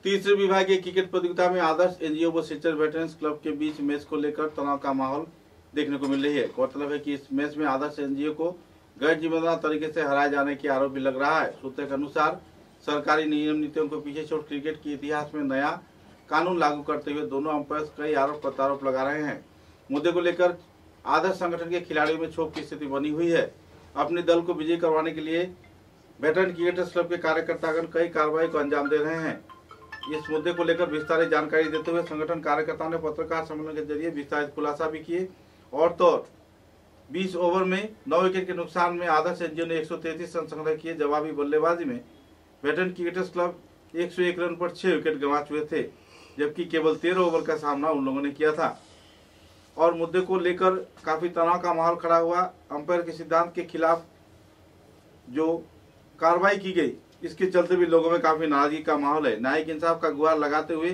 तीसरे विभागीय क्रिकेट प्रतियोगिता में आदर्श एनजीओ व सिलचर वेटरन्स क्लब के बीच मैच को लेकर तनाव का माहौल देखने को मिल रही है। गौरतलब है कि इस मैच में आदर्श एनजीओ को गैर जिम्मेदार तरीके से हराए जाने के आरोप भी लग रहा है। सूत्रों के अनुसार सरकारी नियम नीतियों को पीछे छोड़ क्रिकेट के इतिहास में नया कानून लागू करते हुए दोनों अंपायर कई आरोप प्रत्यारोप लगा रहे हैं। मुद्दे को लेकर आदर्श संगठन के खिलाड़ियों में क्षोभ की स्थिति बनी हुई है। अपने दल को विजयी करवाने के लिए वेटरन क्रिकेटर्स क्लब के कार्यकर्तागण कई कार्रवाई को अंजाम दे रहे हैं। इस मुद्दे को लेकर विस्तारित जानकारी देते हुए संगठन कार्यकर्ताओं ने पत्रकार सम्मेलन के जरिए विस्तारित खुलासा भी किए। और तो 20 ओवर में 9 विकेट के नुकसान में आदर्श एनजीओ ने 133 रन संग्रह किए। जवाबी बल्लेबाजी में वेटरन क्रिकेटर्स क्लब 101 रन पर 6 विकेट गंवा चुके थे, जबकि केवल 13 ओवर का सामना उन लोगों ने किया था। और मुद्दे को लेकर काफी तनाव का माहौल खड़ा हुआ। अंपायर के सिद्धांत के खिलाफ जो कार्रवाई की गई, इसके चलते भी लोगों में काफी नाराजगी का माहौल है। न्यायिक इंसाफ का गुहार लगाते हुए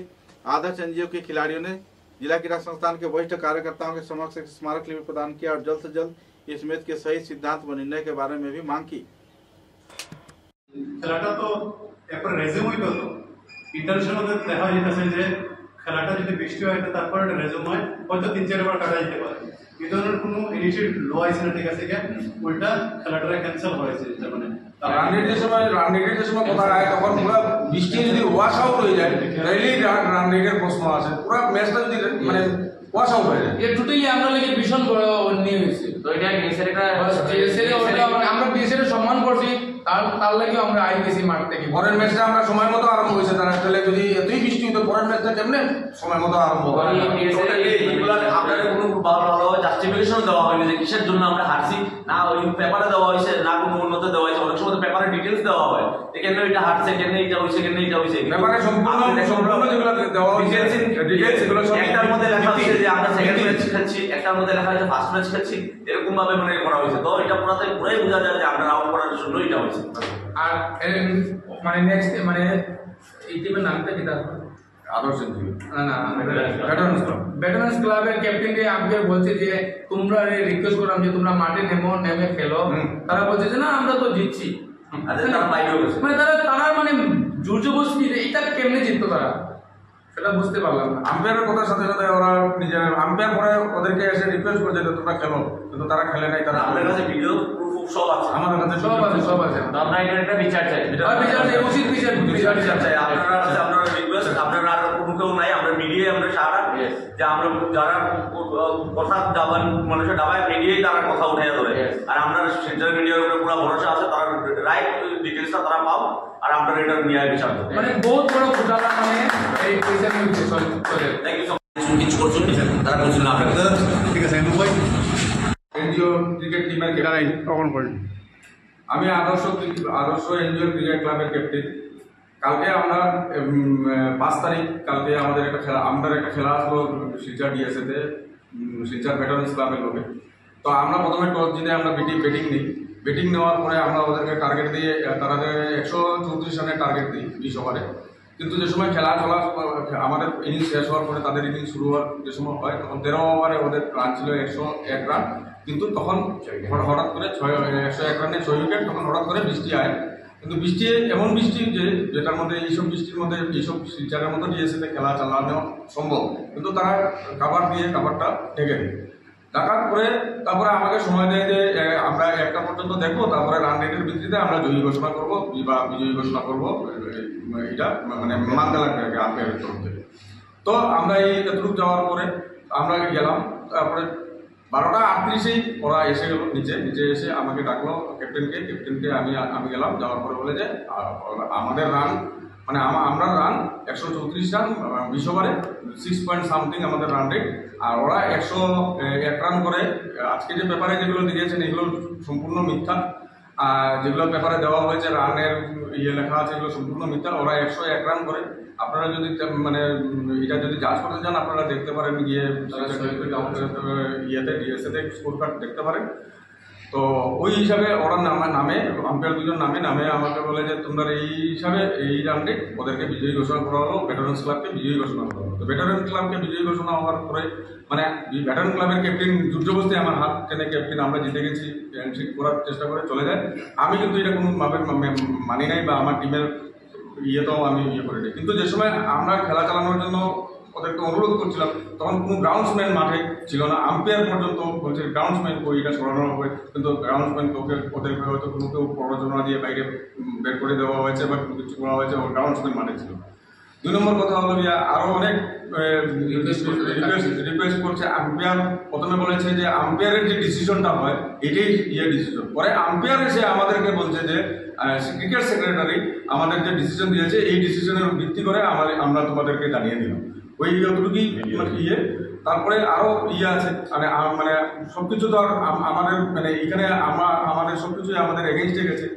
आदर्श एनजीओ के खिलाड़ियों ने जिला क्रीड़ा संस्थान के वरिष्ठ कार्यकर्ताओं के समक्ष एक स्मारक लिपि प्रदान किया और जल्द से जल्द इस मैच के सही सिद्धांत व निर्णय के बारे में भी मांग की। খেলাটা তো একবার রেজিউম হইতো তো ইন্টারন্যাশনাল দেখা যাইতেছে যে খেলাটা যদি বৃষ্টি হয় তারপর একটা রেজিউম হয় হয়তো 3-4 বার কাটা যেতে পারে। এই ধরনের কোনো ইনিশিয়েটিভ লো আইছে না, ঠিক আছে কি উল্টা খেলাটা ক্যান্সেল হয়েছে। তার মানে রান রেটের সময় কথা হয় তখন পুরো বৃষ্টি যদি ওয়াশ আউট হয়ে যায় তাহলেই রান রেটের প্রশ্ন আছে। পুরো ম্যাচটা যদি মানে ওয়াশ আউট হয়ে যায় এটুকুই আমরা লাগে ভীষণ বড় অন্যায় হয়েছে। তো এটা আমরা বিএসএর সম্মান করছি, তার লাগে আমরা আইপিসি মাঠ থেকে পরের ম্যাচটা আমরা সময় মতো আরম্ভ হয়েছে। তারা আসলে যদি এতই বৃষ্টি হতো পরের ম্যাচটা কেমনে সময় মতো আরম্ভ হয়। আপনাদের কোনো ভালো জাস্টিফিকেশন দেওয়া হয়নি যে কিসের জন্য আমরা হারছি, না ওই পেপারে দেওয়া হয়েছে, না কোনো উন্নত দেওয়া হয়েছে। অনেক সময় পেপারে ডিটেলস দেওয়া হয় যে কেন এটা হারছে, কেন এটা হয়েছে, কেন এটা হয়েছে। পেপারে সম্পূর্ণ যেগুলো দেওয়া হয়েছে ডিটেলস এগুলো একটার মধ্যে লেখা হয়েছে যে আমরা সেকেন্ড ম্যাচ খেলছি, একটার মধ্যে লেখা হয়েছে ফার্স্ট ম্যাচ খেলছি, এরকম ভাবে মানে করা হয়েছে। তো এটা পুরাই বোঝা যায় যে আমরা আউট করার জন্য এটা হয়েছে। আর মানে নেক্সট মানে এই টিমের নামটা কি তার আদর্শ এনজিও না ভেটারান্স ক্লাবের ক্যাপ্টেনকে আজকে বলছে যে তোমরা রিকোয়েস্ট করলাম যে তোমরা মাঠে নেমে খেলো। তারা বলছে যে না আমরা তো জিতছি। মানে তারা মানে জোর জবরদস্তি এটা কেমনে জিততো তারা সেটা বুঝতে পারলাম না। আম্পায়ারের কথার সাথে সাথে ওরা নিজের আম্পায়ার পরে ওদেরকে এসে রিকোয়েস্ট করছে যে তোমরা খেলো, কিন্তু তারা খেলে নাই। তারা আমাদের কাছে ভিডিও প্রুফ সব আছে, আমাদের কাছে সব আছে। আমরা এটা বিচার চাই, উচিত বিচার চাই। আপনারা কাছে আপনারা রিকোয়েস্ট, আপনারা আর কোনো কেউ নাই, আমরা মিডিয়ায় আমরা সারা যে আমরা যারা কথা দাবান মানুষের দাবায় মিডিয়ায় তারা কথা উঠে ধরে। আর আমরা সেন্ট্রাল মিডিয়ার উপরে পুরো ভরসা আছে, তারা রাইট ডিটেলসটা তারা পাও আর আপনারা এটা নিয়ে বিচার করবেন। মানে বহুত বড় ঘোটালা মানে এই পয়সা নিয়ে চলে। Thank you so much. কিছু করছেন তারা বলছেন আপনারা ঠিক আছে ভাই। এনজিও ক্রিকেট টিমের ক্যাপ্টেন আমি আদর্শ এনজিও ক্রিকেট ক্লাবের ক্যাপ্টেন। কালকে আমরা 5 তারিখ কালকে আমাদের একটা খেলা আসলো শিলচর ডিএসএতে, শিলচর ভেটারান্স ক্লাবের লোকে। তো আমরা প্রথমে টস জিতে আমরা ব্যাটিং নিই। ব্যাটিং নেওয়ার পরে আমরা ওদেরকে টার্গেট দিয়ে তাদের 134 রানের টার্গেট দিই 20 ওভারে। কিন্তু যে সময় খেলা চলা আমাদের ইনিংস শেষ হওয়ার পরে তাদের ইনিংস শুরু হওয়ার যে সময় হয় তখন 13 ওভারে ওদের রান ছিল 101 রান। কিন্তু তখন হঠাৎ করে 101 রানে 6 উইকেট। তখন হঠাৎ করে বৃষ্টি হয়, কিন্তু বৃষ্টি এমন বৃষ্টি যেটার মধ্যে এইসব বৃষ্টির মধ্যে এইসব শিলচরের মতো ডিএসএতে খেলা চালানো সম্ভব, কিন্তু তারা কাভারটা ঢেকে দেয়। ডাকার পরে তারপরে আমাকে সময় দেয় যে আমরা 1টা পর্যন্ত দেখবো, তারপরে রান রেটের ভিত্তিতে আমরা জয়ী ঘোষণা করবো বা বিজয়ী ঘোষণা করবো। এটা মানে মানতে লাগবে আম্পায়ারের তরফ থেকে। তো আমরা এই এতটুকু যাওয়ার পরে আমরা গেলাম। তারপরে 12:38 ওরা এসে গেল, নিচে এসে আমাকে ডাকলো ক্যাপ্টেনকে আমি গেলাম। যাওয়ার পরে বলে যে আমাদের রান মানে আমরা রান 134 রান 20 ওভারে 6 পয়েন্ট সামথিং আমাদের রান রেট। আর ওরা 101 রান করে আজকে যে পেপারে যেগুলো দিয়েছেন এগুলো সম্পূর্ণ মিথ্যা। যেগুলো পেপারে দেওয়া হয়েছে রানের লেখা আছে এগুলো সম্পূর্ণ মিথ্যা। ওরা 101 রান করে। আপনারা যদি মানে এটা যদি জাজ করতে চান আপনারা দেখতে পারেন, গিয়ে ডিএসএতে স্কোর কার্ড দেখতে পারেন। তো ওই হিসাবে ওরা নামে আম্পায়ার 2জন নামে আমাকে বলে যে তোমরা এই হিসাবে এই রাউন্ডে ওদেরকে বিজয়ী ঘোষণা করা হলো, ভেটারান্স ক্লাবকে বিজয়ী ঘোষণা করা হলো। তো ভেটারান ক্লাবকে বিজয়ী ঘোষণা হওয়ার পরে মানে ভেটারান ক্লাবের ক্যাপ্টেন জোরজবস্তি আমার হাত টেনে ক্যাপ্টেন আমরা জিতে গেছি হ্যান্ডশেক করার চেষ্টা করে চলে যায়। আমি কিন্তু এটা কোনোভাবে মানি নাই বা আমার টিমের ইয়েতেও আমি ইয়ে করিনি। কিন্তু যে সময় আমরা খেলা চালানোর জন্য ওদেরকে অনুরোধ করছিলাম তখন কোনো গ্রাউন্ডসম্যান মাঠে ছিল না, আম্পায়ার পর্যন্ত বলছে গ্রাউন্ডসম্যান এটা সরানো হবে, কিন্তু গ্রাউন্ডসম্যান ওদেরকে হয়তো কোনো কেউ প্ররোচনা দিয়ে বাইরে বের করে দেওয়া হয়েছে বা কোনো কিছু করা হয়েছে, গ্রাউন্ডসম্যান মাঠে ছিল। 2 নম্বর কথা হলো গিয়া আরো অনেক রিকোয়েস্ট করছে আম্পায়ার। প্রথমে বলেছে যে আম্পায়ারের যে ডিসিশনটা হয় এটাই ডিসিশন, পরে আম্পায়ার এসে আমাদেরকে বলছে যে ক্রিকেট সেক্রেটারি আমাদের যে ডিসিশন দিয়েছে এই ডিসিশনের ভিত্তি করে আমরা তোমাদেরকে জানিয়ে দিলাম, ওই যতটুকুই তারপরে আরো আছে মানে সবকিছু তো আর আমাদের মানে এখানে আমাদের সবকিছু আমাদের এগেইনস্টে গেছে।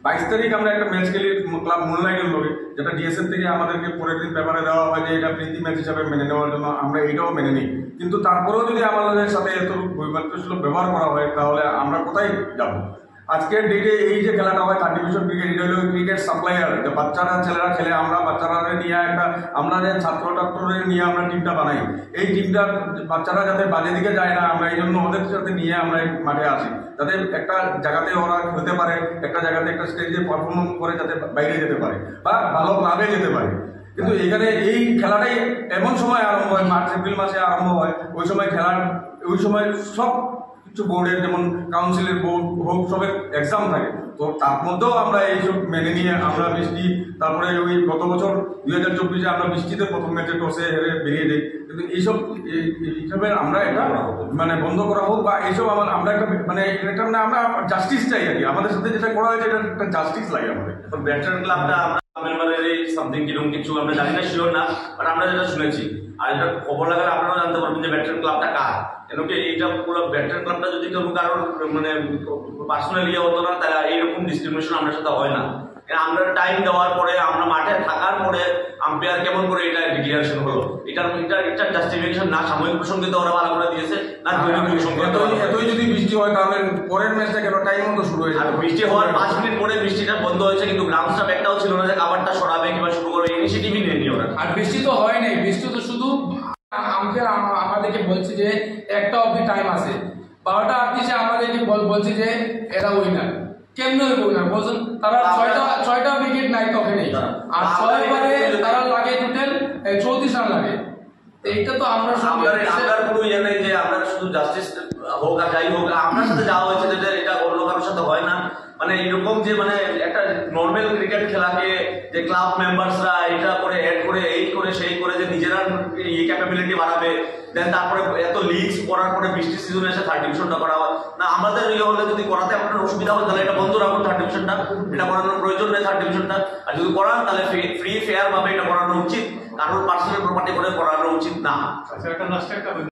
22 তারিখ আমরা একটা ম্যাচ খেলি ক্লাব মুনলাইটের লোকে, যেটা ডিএসএফ থেকে আমাদেরকে পরের দিন পেপারে দেওয়া হয় যে এটা প্রীতি ম্যাচ হিসাবে মেনে নেওয়ার জন্য, আমরা এটাও মেনে নিই। কিন্তু তারপরেও যদি আমাদের সাথে এত বৈমাত্রশীল ব্যবহার করা হয় তাহলে আমরা কোথায় যাব? আজকের ডেটে এই যে খেলাটা হয় থার্ড ডিভিশন ক্রিকেট, এটা হলো ক্রিকেট সাপ্লায়ার, যে বাচ্চারা ছেলেরা খেলে, আমরা বাচ্চারা নিয়ে আমরা যে ছাত্ররে নিয়ে আমরা টিমটা বানাই, এই টিমটা বাচ্চারা যাতে বাজে দিকে যায় না, আমরা এই জন্য ওদের সাথে নিয়ে আমরা মাঠে আসি, যাতে একটা জায়গাতে ওরা খেলতে পারে, একটা জায়গাতে একটা স্টেজে পারফরমেন্স করে যাতে বাইরে যেতে পারে বা ভালো ক্লাবে যেতে পারে। কিন্তু এখানে এই খেলাটাই এমন সময় আরম্ভ হয়, মার্চ এপ্রিল মাসে আরম্ভ হয়, ওই সময় সব কিছু বোর্ডের যেমন কাউন্সিলের বোর্ড হোক সবের এক্সাম থাকে, তো তার মধ্যেও আমরা এইসব মেনে নিয়ে আমরা বৃষ্টি, তারপরে ওই গত বছর 2024-এ আমরা বৃষ্টিতে প্রথম ম্যাচে টসে হেরে বেরিয়ে দিই। কিন্তু এইসব হিসাবে আমরা এটা মানে বন্ধ করা হোক বা এইসব আমরা একটা মানে এটা মানে আমরা জাস্টিস চাই আর কি, আমাদের সাথে যেটা করা হয়েছে এটা একটা জাস্টিস লাগে আমাদের। ব্যাটার ক্লাবটা আমরা মেম্বারের এই সামথিং কিরকম কিছু আমরা জানি না, শিওর না, বাট আমরা যেটা শুনেছি আর এটা খবর লাগালে আপনারাও জানতে পারবেন যে ব্যাটার ক্লাবটা কার। কেন কি এইটা পুরো ব্যাটার ক্লাবটা যদি কেউ কারোর মানে পার্সোনাল ইয়ে হতো না, তাহলে এইরকম ডিসক্রিমিনেশন আমাদের সাথে হয় না। আমরা টাইম দেওয়ার পরে, আমরা মাঠে থাকার পরে আম্পায়ার কেমন করে এটা ডিক্লারেশন হলো, এটা জাস্টিফিকেশন না সাময়িক প্রসঙ্গে তো ওরা ভালো করে দিয়েছে না, এতই যদি বৃষ্টি হয় তাহলে পরের ম্যাচটা কেন টাইম মতো শুরু হয়ে যাবে। বৃষ্টি হওয়ার 5 মিনিট পরে বৃষ্টিটা বন্ধ হয়েছে, কিন্তু গ্রাউন্ড স্টাফ একটাও ছিল না যে কাভারটা সরাবে কিংবা শুরু করবে, ইনিশিয়েটিভই নেয়নি ওরা। আর বৃষ্টি তো হয় নাই, বৃষ্টি তো শুধু আমাদেরকে বলছে যে একটা অবধি টাইম আছে, 12টা 38-এ আমাদেরকে বলছে যে এরা উইনার। কেমনে হইব উইনার বলছেন? তারা 6টা উইকেট নাই তখন নেই, আর 6 ওভারে তারা লাগে টোটাল 34 রান লাগে। এইটা তো আমরা কোনো ইয়ে নেই যে আমরা শুধু জাস্টিস হোক আর যাই হোক, আপনার সাথে যাওয়া হয়েছে যেটা এটা অন্য কারোর সাথে হয় না। মানে এরকম যে মানে একটা নর্মাল ক্রিকেট খেলাকে যে ক্লাব মেম্বার্সরা এটা করে অ্যাড করে এই করে সেই করে যে নিজেরা এই ক্যাপাবিলিটি বাড়াবে, দেন তারপরে এত লিগস করার পরে বৃষ্টির সিজনে এসে থার্ড ডিভিশনটা করা হয় না। আমাদের ইয়ে হলে যদি করাতে আপনার অসুবিধা হয় তাহলে এটা বন্ধ রাখুন থার্ড ডিভিশনটা, এটা করানোর প্রয়োজন নেই থার্ড ডিভিশনটা। আর যদি করান তাহলে ফ্রি ফেয়ার ভাবে এটা করানো উচিত, কারোর পার্সোনাল প্রপার্টি করে করানো উচিত না। আচ্ছা, একটা লাস্ট একটা